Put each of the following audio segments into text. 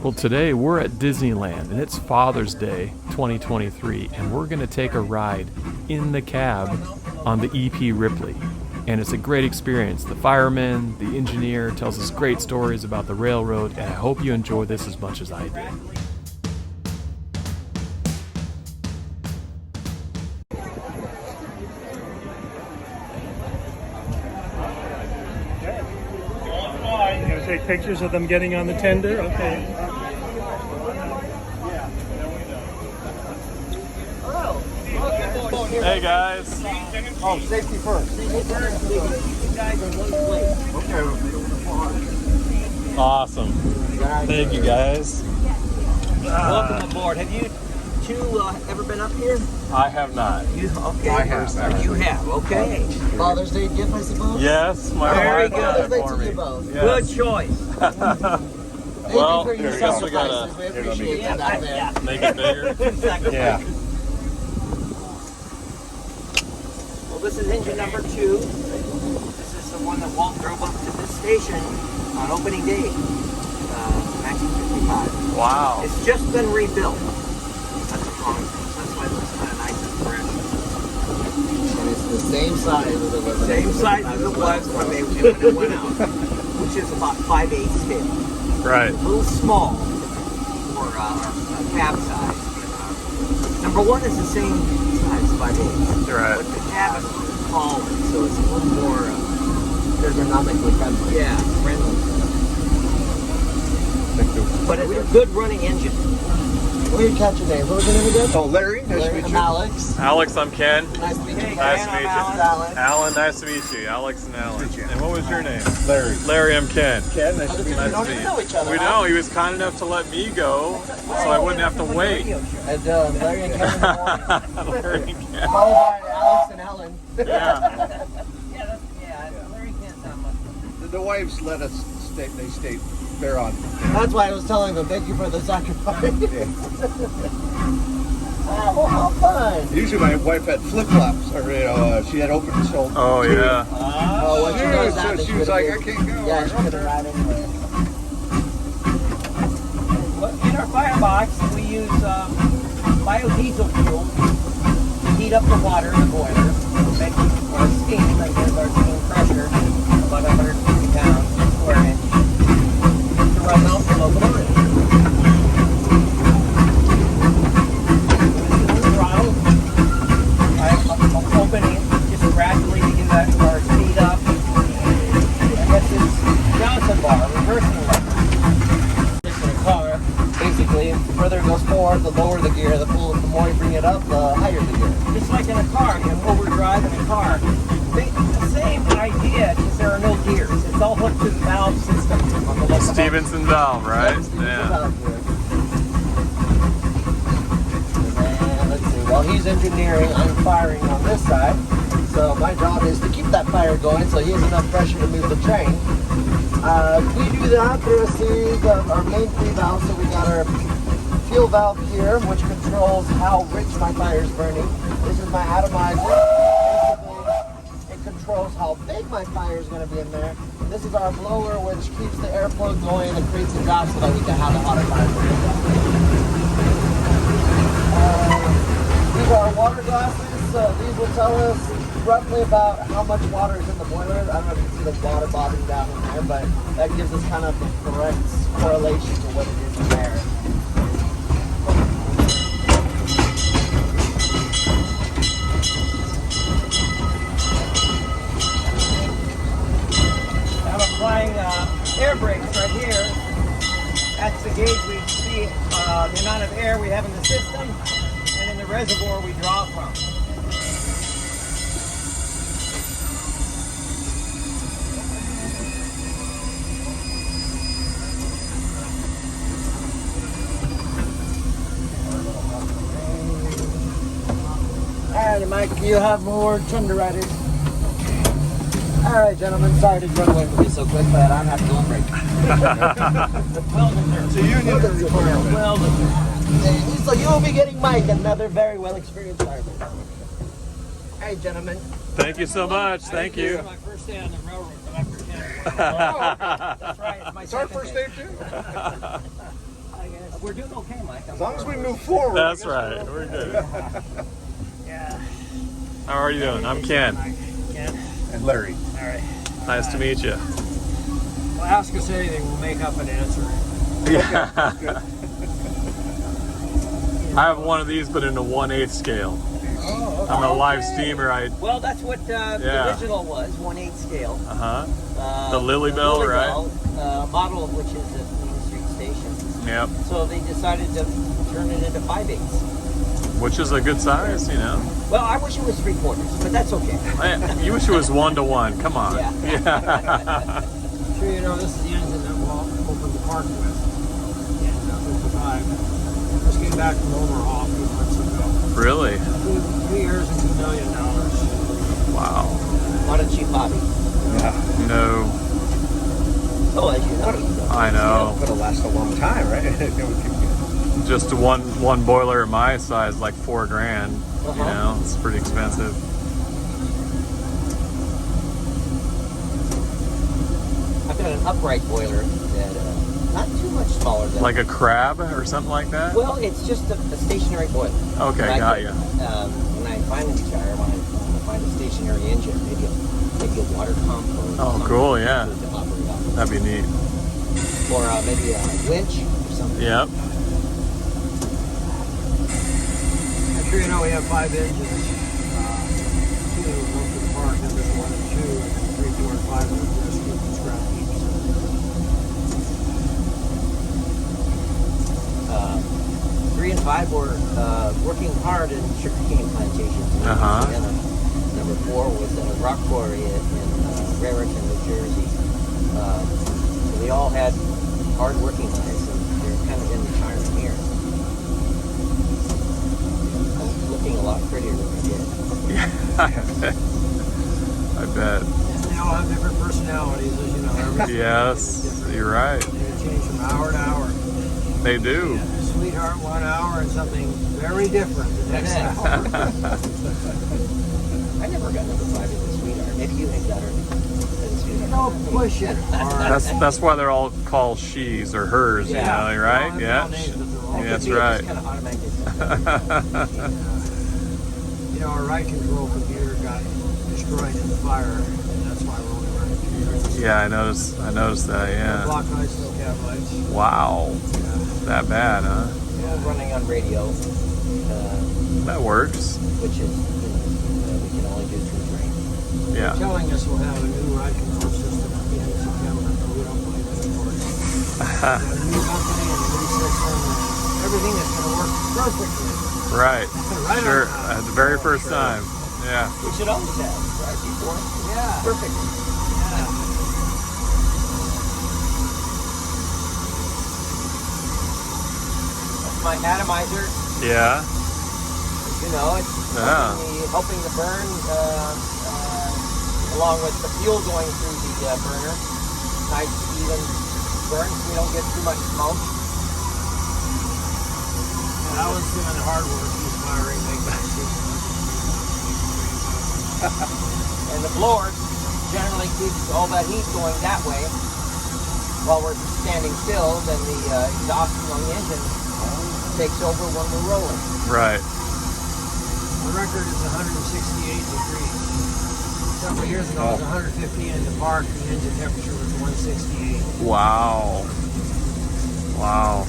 Well, today we're at Disneyland, and it's Father's Day 2023, and we're going to take a ride in the cab on the EP Ripley. And it's a great experience. The fireman, the engineer tells us great stories about the railroad, and I hope you enjoy this as much as I did. You're going to take pictures of them getting on the tender? Okay. Hey guys. Oh, safety first. Awesome. Thank you guys. Welcome aboard. Have you two ever been up here? I have not. Okay. I have. You have. Okay. Father's Day gift, I suppose? Yes, my Very wife good. got it Father's Day for to me. you both. Yes. Good choice. Thank Well, you for your here, I guess we sacrifices. gotta- We appreciate that out there. Make it bigger. Yeah. Well, this is engine number 2. This is the one that Walt drove up to this station on opening day, 1955. Wow. It's just been rebuilt. That's a long. That's why it looks kind of nice and fresh. And it's the same size as it was. Same size as it was when it went out, which is about 5/8 scale. Right. A little small for a cab size. Number 1 is the same size, 5/8. Right. But the cab is taller, so it's a little more, Ergonomically friendly. yeah, friendly. But it's a good running engine. What are your catch your names? What was your name again? Oh, Larry, nice to Larry, meet I'm you. Alex. Alex, I'm Ken. Nice to meet you. Hey, Nice Ken, to meet you. I'm Alan. Alan, nice to meet you. Alex and Alan. And what was your name? Larry. Larry, I'm Ken. Ken, nice to meet We you. don't even know each other. We huh? know he was kind enough to let me go, so I wouldn't have to wait. And Larry and Kevin in the morning. Larry and Ken. Followed by Alex and Ellen. Yeah. Larry can't sound much. The wives let us stay, they stayed, they're on. That's why I was telling them, thank you for the sacrifice. Oh, how fun. Usually my wife had flip-flops, or she had open soul. Oh yeah. Oh, when she does that, So she was like, I can't go. Yeah, she couldn't ride anywhere. In our firebox, we use biodiesel fuel to heat up the water in the boiler, make our steam, that gives our steam pressure, about 150 pounds per square inch, to run out the locomotive. This is the throttle. I'm opening it just gradually to get that car speed up. And this is Johnson bar, reversing lever. In a car, basically, the further it goes forward, the lower the gear, the more you bring it up, the higher the gear. Just like in a car, you can overdrive in a car. The same idea, just there are no gears. It's all hooked to the valve system on the locomotive. Stevenson valve, right? Yeah. And let's see, while he's engineering, I'm firing on this side. So my job is to keep that fire going so he has enough pressure to move the train. We do that through a series of our main 3 valves. So we got our fuel valve here, which controls how rich my fire is burning. This is my atomizer. Basically, it controls how big my fire is going to be in there. And this is our blower, which keeps the airflow going and creates a draft so that we can have a hotter fire. These are our water glasses. So these will tell us roughly about how much water is in the boiler. I don't know if you can see the water bobbing down in there, but that gives us kind of the correct correlation to what it is in there. I'm applying air brakes right here. That's the gauge we see the amount of air we have in the system, and in the reservoir we draw from. Alright, Mike, you have more tender riders. Alright, gentlemen, sorry to run away from me so quick, but I'm have to go on break. It's a union requirement. Well deserved. So you will be getting Mike, another very well-experienced fireman. Alright, gentlemen. Thank you so much. Thank This you. is my first day on the railroad, but after 10. Oh, That's right. It's my it's our second first day. day too. I I guess we're doing okay, Mike. As long as we move forward. That's right. We're good. Yeah. How are you doing? I'm Ken. Ken. And Larry. All right. Nice to meet you. Well, ask us anything. We'll make up an answer. Yeah. I have one of these, but in a 1/8 scale. Oh, okay. I'm a live steamer. Well, that's what the original was, 1/8 scale. The Lily Bell, right? Model of which is at Main Street Station. Yep. So they decided to turn it into 5/8. Which is a good size, you know. Well, I wish it was 3/4, but that's okay. You wish it was 1-to-1. Come on. Yeah. Sure, you know, this is the engine that Walt opened the park with in 55. Just came back from overhaul a few months ago. Really? 2 years and $2 million. Wow. Not a cheap hobby. Yeah. No. Oh, as you know. I know. It'll last a long time, right? It would keep good. Just one boiler at my size, like $4,000. You Uh-huh. know, it's pretty expensive. I've got an upright boiler that not too much smaller than Like a crab or something like that? Well, it's just a stationary boiler. Okay, But I got could, you. When I finally retire, I want to find a stationary engine, maybe a water pump or Oh, something cool, yeah. to operate off of. That'd be neat. Or maybe a winch or something. Yep. I'm sure you know we have 5 engines. 2 run for the park, numbers 1 and 2, and then 3, 4, and 5 are rescued and scrap heaps. 3 and 5 were working hard in sugarcane plantations in Louisiana. Number 4 was a rock quarry in Raritan, New Jersey. So they all had hard working lives, and they're kind of in retirement here. Looking a lot prettier than they did. Yeah. I bet. They all have different personalities, as you know. Every Yes, is different. you're right. They change from hour to hour. They do. Sweetheart 1 hour and something very different the next hour. I never got number 5 in the Sweetheart. Maybe you had got her. Don't push it hard. That's why they're all called she's or hers, Yeah. you know, right? Well, Yeah. all names, but they're all Yeah, that's Maybe it right. just kind of automatically. You know, our ride control computer got destroyed in the fire, and that's why we're only running 2 years. Yeah, I noticed that, No yeah. block lights, no cab lights. Wow. That bad, huh? We're running on radio, That works. which is, we can only do through train. Yeah. Telling us we'll have a new ride control system at the end of September, but we don't believe it anymore. We have a new company and a new system, and everything is going to work perfectly. Right. Right Sure. on. At the very first time. Yeah. We should always have, right, before? Yeah. Perfect. Yeah. That's my atomizer. Yeah. You know, it's Yeah. helping the burn, along with the fuel going through the burner. Nice, even burn, so we don't get too much smoke. And I was doing the hard work, he's firing, making the system. And the blower generally keeps all that heat going that way while we're standing still. Then the exhaust from the engine takes over when we're rolling. Right. The record is 168 degrees. Several years ago, it was 115 in the park. The engine temperature was 168. Wow. Wow.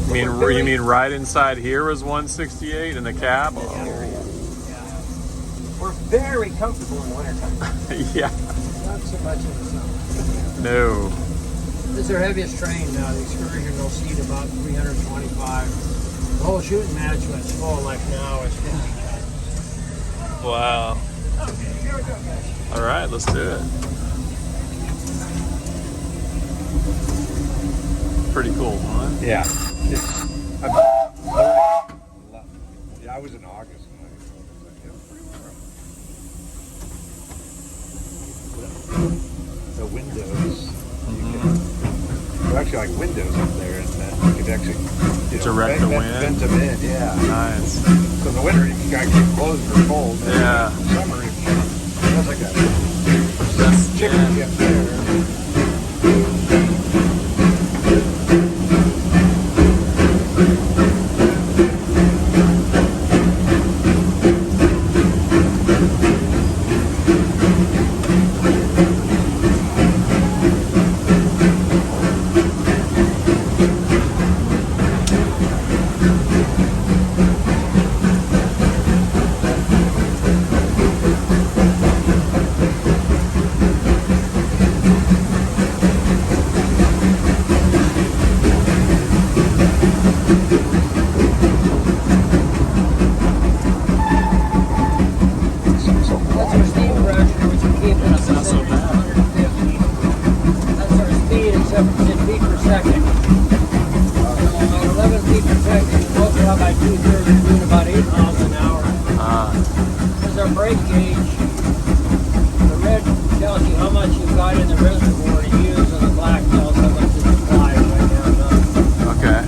You mean right inside here was 168 in the cab? Yeah. We're very comfortable in the wintertime. Yeah. Not so much in the summer. No. This is our heaviest train now. The excursion will seat about 325. The whole shooting match when it's full, like now, is 50 tons. Wow. Okay, here we go, guys. All right, let's do it. Pretty cool, huh? Yeah. I was in August. The windows. They're actually like windows up there, and you could actually Direct the wind. vent them in. Yeah. Nice. So in the winter you can kind of keep closed or cold. Yeah. In the summer that's like a That's chicken yeah. up there. per second. So 11 feet per second. It's also about 2/3 doing about 8 miles an hour. There's our brake gauge. The red tells you how much you've got in the reservoir to use, and the black tells how much is applied right now. Okay.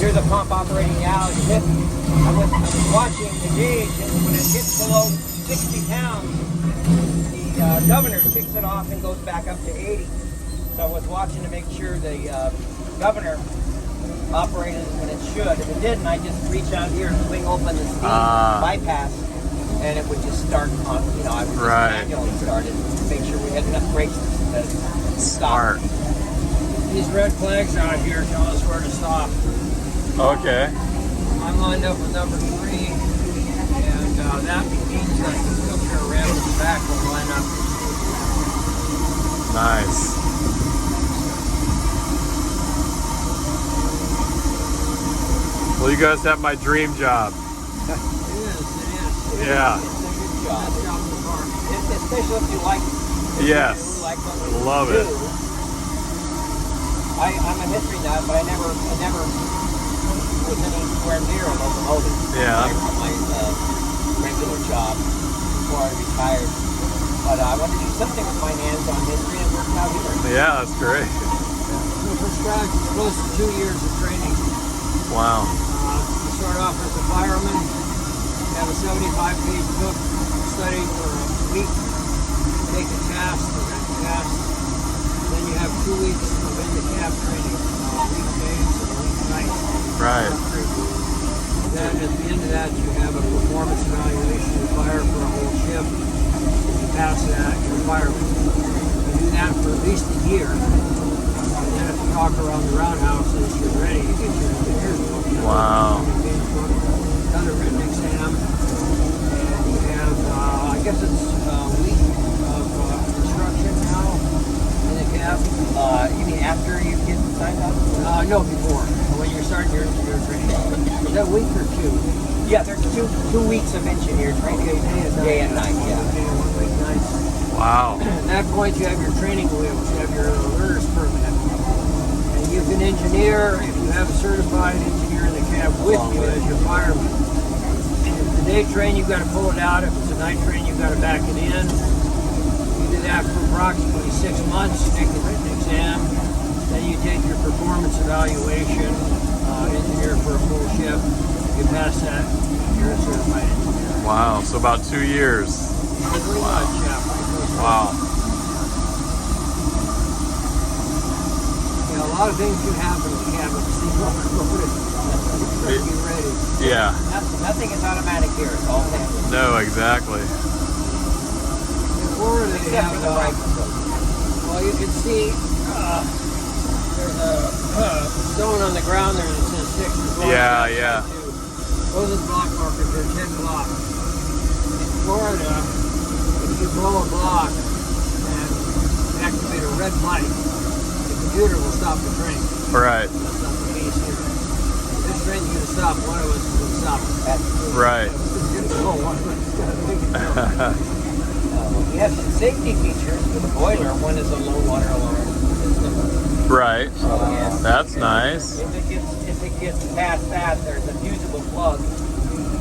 Here's the pump operating now. I was watching the gauge, and when it gets below 60 pounds, the governor kicks it off and goes back up to 80. So I was watching to make sure the governor operated when it should. If it didn't, I just reach out here and swing open the steam bypass, and it would just start on, I would just manually start it to make sure we had enough brakes to stop. Smart. These red flags out here tell us where to stop. Okay. I'm lined up with number 3, and that means that the filter around the back will line up. Nice. Well, you guys have my dream job. It is. Yeah. It's a good job. Best job in the car. Especially if you like it. Yes. You like what we Love do. it. I'm a history nut, but I never was anywhere near a locomotive. Yeah. My regular job before I retired. But I wanted to do something with my hands on history and work out here. Yeah, that's great. So for scratch, it's close to 2 years of training. Wow. You start off as a fireman, you have a 75-page book, study for a week, take a test, then you have 2 weeks of in-the-cab training, weekdays and weeknights. Right. Then at the end of that, you have a performance evaluation. You fire for a whole shift. If you pass that, you're a fireman. You do that for at least a year. And then if you talk around the roundhouses, you're ready to get your engineer's book. Wow. Done a written exam, and you have, I guess it's a week of instruction now in the cab. You mean after you get signed up? No, before, when you're starting your engineer training. Is that a week or two? Yeah, there's two weeks of engineer training. Okay, Day and night, yeah. Okay, 1 week nights. Wow. At that point, you have your training wheels, you have your learner's permit. And you can engineer if you have a certified engineer in the cab with you as your fireman. If it's a day train, you've got to pull it out. If it's a night train, you've got to back it in. You do that for approximately 6 months, you take the written exam, then you take your performance evaluation, engineer for a full shift. You pass that, you're a certified engineer. Wow. So about 2 years. Pretty much, yeah. Pretty close. Wow. Yeah, a lot of things can happen in the cab of a steam locomotive. You better be ready. Yeah. Nothing is automatic here. It's all manual. No, exactly. In Florida, they Except have, for the right. well, you can see there's a stone on the ground there that says 6 o'clock. Yeah, yeah. Those are the block markers. They're 10 o'clock. In Florida, if you blow a block and activate a red light, the computer will stop the train. Right. That's not the case here. This train's going to stop. One of us is going to stop it. Right. It's going to go. One of us is going to make it go. We have some safety features for the boiler. One is a low water alarm system. Right. Yes. That's nice. If it gets past that, there's a fusible plug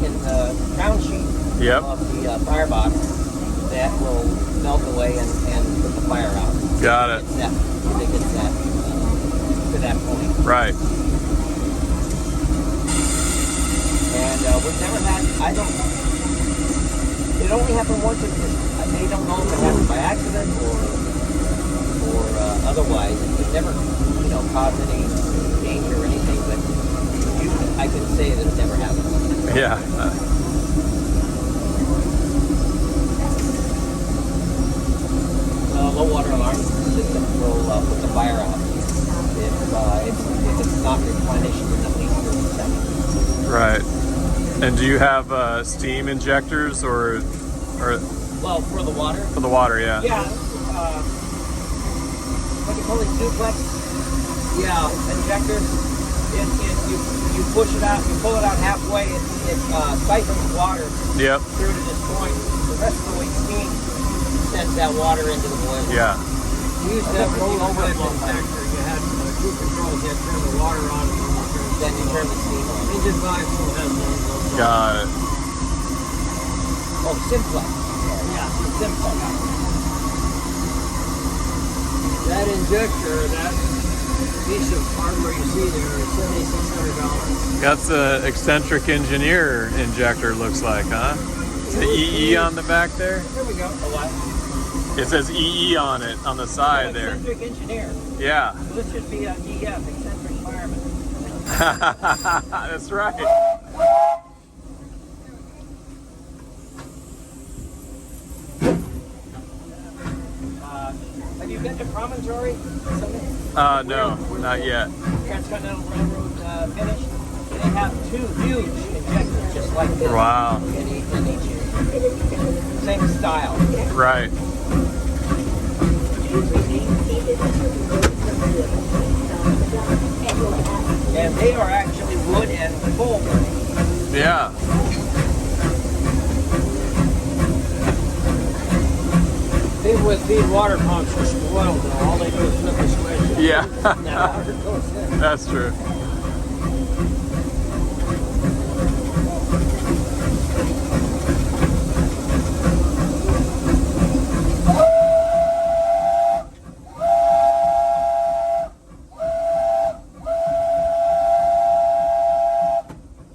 in the crown sheet Yep. of the firebox that will melt away and put the fire out. Got it. If it gets that to that point. Right. And we've never had. It only happened once in history. They don't know if it happened by accident or otherwise. It never, caused any danger or anything. But I can say that it never happened. Yeah. Low water alarm system will put the fire out if it's not replenished in at least 30 seconds. Right. And do you have steam injectors or Well, for the water. for the water? Yeah. Yeah. What do you call it? Duplex. Yeah, injectors. You push it out, you pull it out halfway, it siphons water Yep. through to this point. The rest of the way steam sends that water into the boiler. Yeah. You used to have a roll-over injector. You had two controls. You had to turn the water on and Then you turn the steam on. Engine 5 still has one of those. Got it. Oh, Simplex. Yeah. Simplex. That injector, that piece of hardware you see there is $7,600. That's an eccentric engineer injector, looks like, huh? Is the EE on the back there? There we go. A what? It says EE on it, on the side there. Eccentric engineer. Yeah. So this should be an EF, eccentric fireman. That's right. Have you been to Promontory? No, not yet. Transcontinental Railroad finished. They have two huge injectors just like this. Wow. In each same style. Right. And they are actually wood and coal burning. Yeah. People with feed water pumps are spoiled though. All they do is flip a switch. Yeah. And that water goes in. That's true.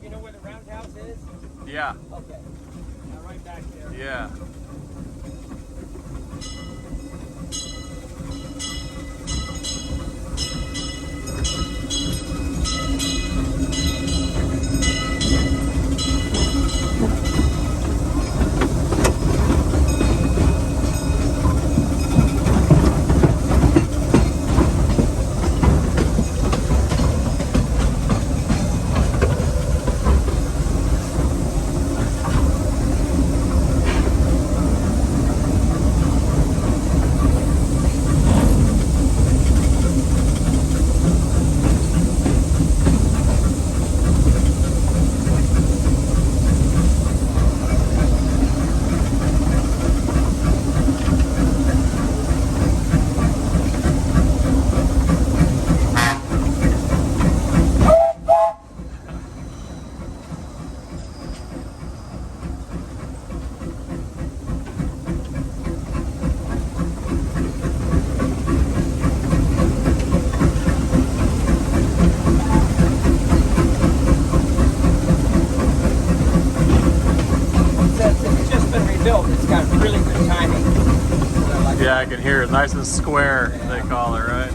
You know where the roundhouse is? Yeah. Okay. Now right back there. Yeah. the timing. So I like Yeah, I can hear it. Nice and square, they call it, right?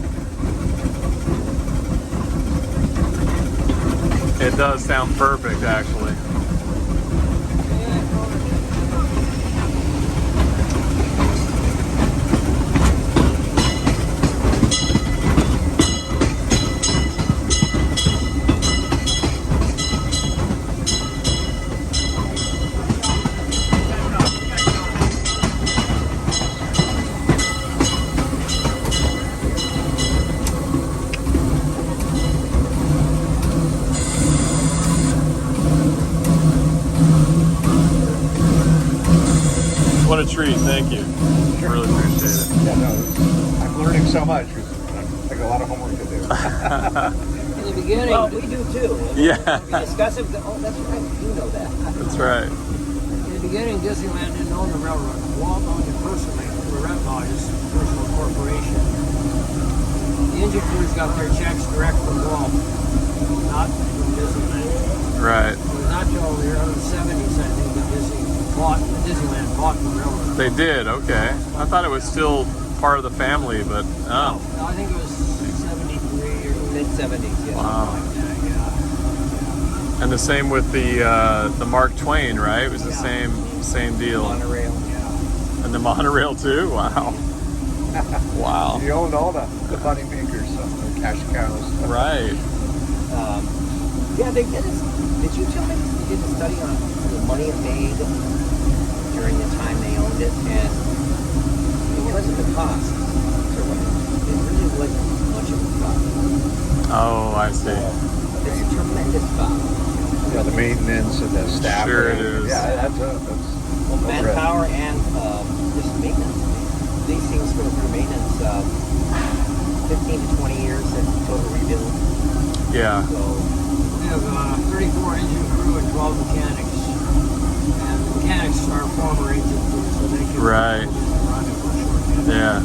It does sound perfect, actually. What a treat, thank you. Really appreciate it. Yeah, no, I'm learning so much. I got a lot of homework to do. In the beginning, well, we do too. Yeah. We discuss it. Oh, that's right. You know that. That's right. In the beginning, Disneyland didn't own the railroad. Walt owned it personally through Ripley, his personal corporation. The engine crews got their checks direct from Walt, not from Disneyland. Right. It was not till the early 70s, I think, that Disneyland bought the railroad. They did, okay. I thought it was still part of the family, but No, I think it was 73 or mid-70s. Yeah. Wow. like that, yeah. And the same with the Mark Twain, right? It was the same deal. Monorail. Yeah. And the monorail too? Wow. Wow. You owned all the money makers, so the cash cows. Right. Yeah, they did. Did you tell me they did a study on the money it made during the time they owned it, and it wasn't the cost. So it really wasn't much of a cost. Oh, I see. It's a tremendous cost. Yeah, the maintenance and the staff. Sure it is. Yeah, that's Well, manpower and just maintenance. These things go through maintenance 15 to 20 years at total rebuild. Yeah. So We have 34 engine crew and 12 mechanics. And the mechanics are former engine crew, so they can Right. run it for short. Yeah.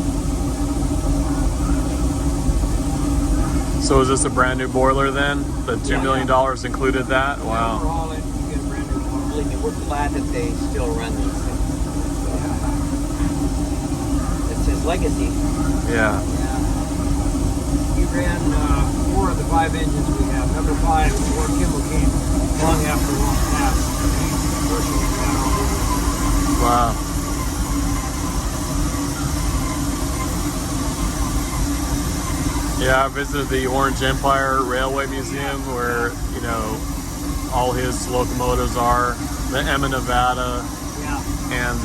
So is this a brand new boiler then? The $2 million included that? Wow. Overhaul it, you get a brand new one. believe me, we're glad that they still run these things. It's his legacy. Yeah. He ran 4 of the 5 engines we have. Number 5, before Kimball came, long after Walt passed. He personally ran all of it. Wow. Yeah, I visited the Orange Empire Railway Museum where, you know, all his locomotives are. The Emma Nevada Yeah. and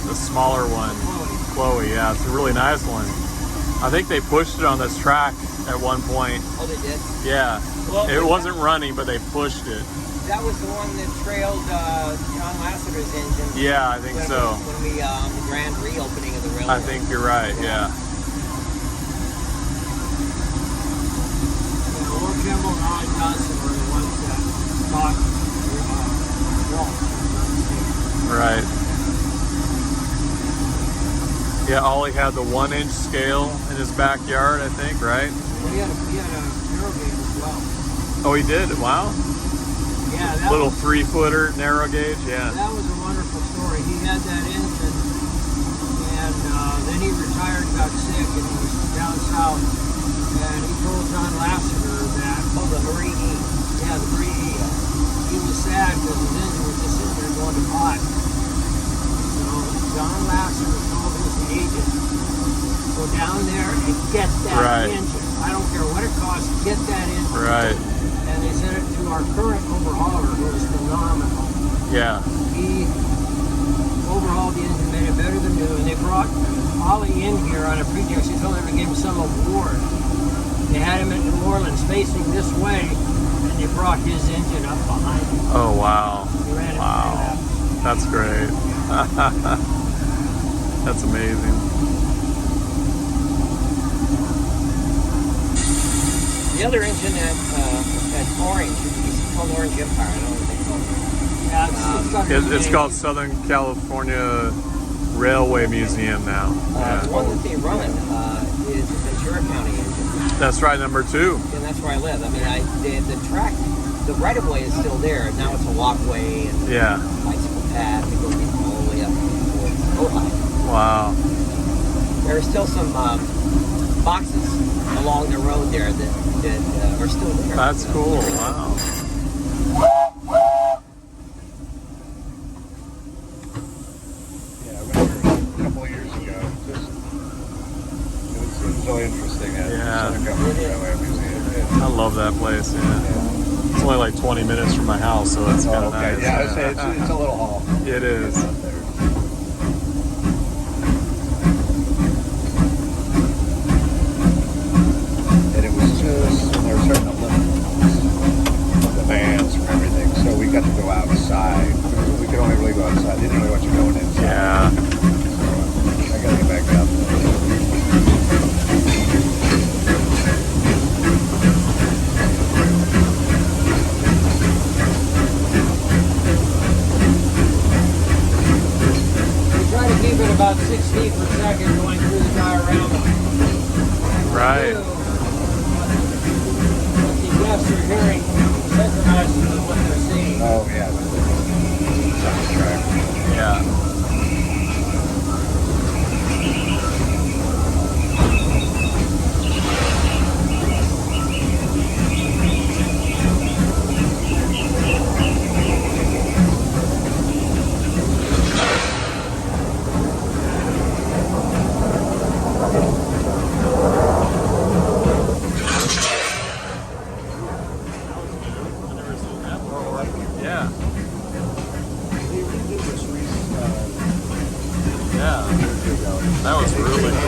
the smaller one, Chloe. Yeah, it's a really nice one. I think they pushed it on this track at one point. Oh, they did? Yeah. Well, It wasn't running, but they pushed it. That was the one that trailed John Lasseter's engine. Yeah, I think so. When we the grand reopening of the railroad. I think you're right, yeah. Lord Kimball and Ollie Johnson were the ones that taught Walt. Right. Yeah, Ollie had the 1-inch scale in his backyard, I think, right? He had a narrow gauge as well. Oh, he did? Wow. Yeah, that Little was, 3-footer narrow gauge, yeah. that was a wonderful story. He had that engine, and then he retired, got sick, and he was down south. And he told John Lasseter that, Oh, the Marie E. yeah, the Marie E. He was sad because his engine was just sitting there going to pot. So John Lasseter told his agent, go down there and get that Right. engine. I don't care what it costs, get that engine. Right. And they sent it to our current overhauler, who was phenomenal. Yeah. He overhauled the engine, made it better than new, and they brought Ollie in here on a pretext. He told them to give him some award. They had him in New Orleans facing this way, and they brought his engine up behind him. Oh, wow. He ran it Wow. That's great. That's amazing. The other engine at Orange, it's called Orange Empire. I don't know what they call it. Yeah, it's got a new It's name. called Southern California Railway Museum now. The Yeah. one that they run is the Ventura County engine, That's right, number 2. and that's where I live. I mean, the track, the right-of-way is still there. Now it's a walkway and Yeah. bicycle path that goes all the way up towards Wow. There are still some boxes along the road there that are still there. That's cool. Wow. Yeah, I went there a couple of years ago. It was really interesting at Southern Government Railway Museum. Yeah. I love that place. Yeah. It's only like 20 minutes from my house, so it's kind of Okay. nice. Yeah, I'd say it's a little haul. It is. Out there. And it was just, there were certain limits, the vans from everything, so we got to go outside. We could only really go outside. They didn't really want you going inside. Yeah. So I got to get back out there. Keep it about 6 feet per second going through the diorama. Right. What the guests are hearing synchronizes with what they're seeing. Oh, yeah. Soundtrack. Yeah. Yeah. Yeah. That was really cool.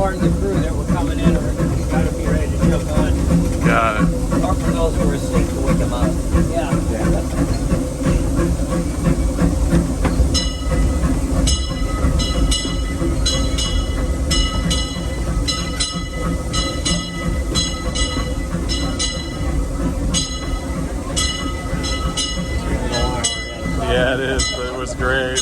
warn the crew that we're coming in, or you gotta be ready to jump on. Got it. Or for those who are asleep to wake them up. Yeah. Yeah, it is, but it was great.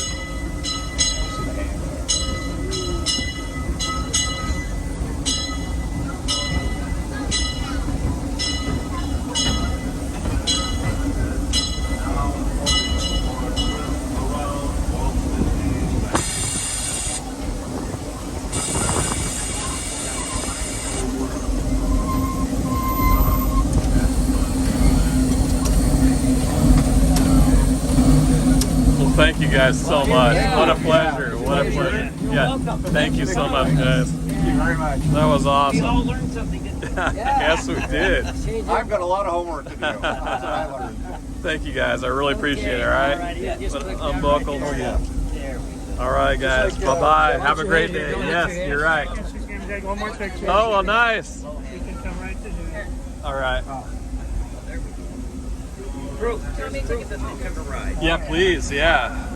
Thank you guys so much. What a pleasure. What a pleasure. Yeah. Thank you so much, guys. Thank you very much. That was We all awesome. learned something, didn't we? Yes, we did. I've got a lot of homework to do. That's what I learned. Thank you guys. I really appreciate it. All right. Unbuckle. All right, guys. Bye-bye. Have a great day. Yes, you're right. Take one more picture. Oh, well, nice. You can come right to here. All right. Bruce, tell me to get this thing a ride. Yeah, please. Yeah.